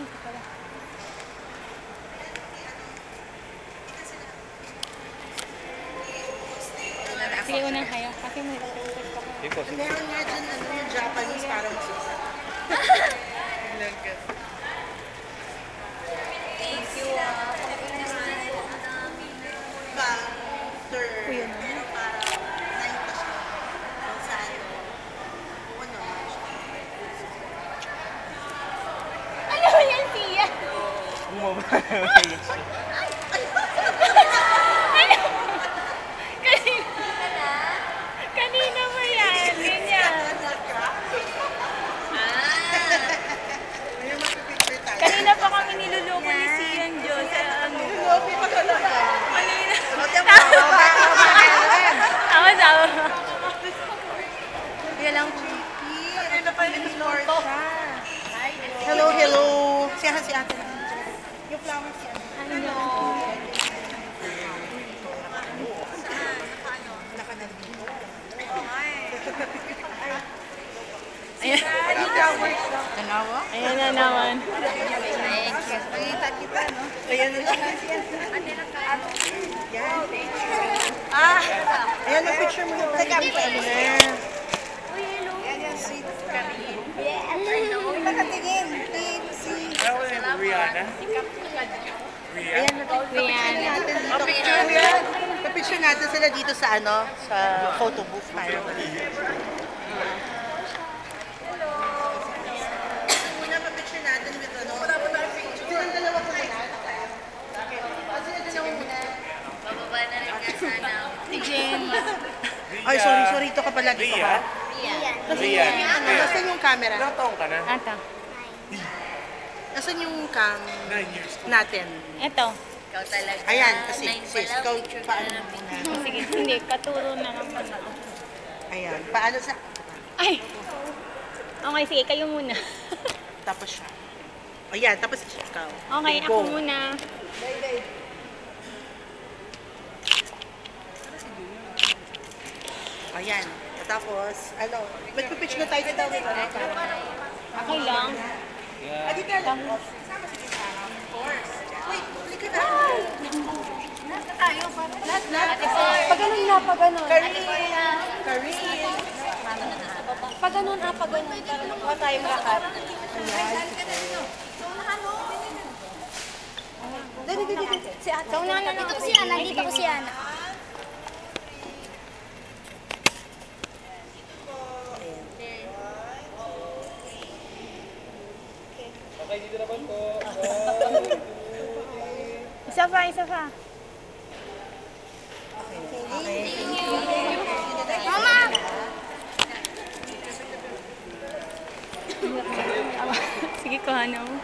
ito pala. Sige, unang kayo. Kasi may request ko. Meron nga dyan yung Japanese para masisa. Thank you. Sir, Kuya na. pero para 9 pa siya. Kung saan, oo naman siya. Ano ba yan, Tia? Kanina mo yan. Ganyan. May magpipicture tayo. Kanina pa kami niluloko ni Sian Jo sa ano. Lopi pa talaga. Kanina. Tama. Tama. Yan lang. Ano pa yung siya? Hello, hello. Si ate na. Yung flowers yan. Ano? Ayan. Ayan na naman. Ayan na lang. Ayan ang picture mo. Teka, sabi na. Nakatingin. Rihanna. Pa-picture natin sila dito sa ano, sa photo booth tayo. Una pa-picture natin with ano. Silang dalawa ko muna. Bababa na rin ka sana. Si Jen. Ay, sorry. Ito ka pala dito ka. Rian. Nasaan yung camera? Ilang taong ka na? Ito. Nasaan yung cam 9 years. natin? Ito. Ikaw talaga. Ayan, kasi 9 pa sis, lang, ikaw picture ka paano na ng muna? Sige, hindi. Katuro na lang pala. Ayan, paano sa... Ay! Okay, sige. Kayo muna. Tapos siya. Ayan, tapos ikaw. Okay, Go. ako muna. Ayan. Tapos, ano, magpipitch na tayo sa daw. Okay lang. Dito na lang. Sama si Sarah, of course. Wait, huli ka na. Lahat. Pag ganun na, pag ganun. Karin. Pag ganun na, pag ganun. Para nakuha tayong lahat. Si ate. So, na. Dito ko si Ana, dito ko si Ana. Isa pa. Mama! Sige, kuhanan mo.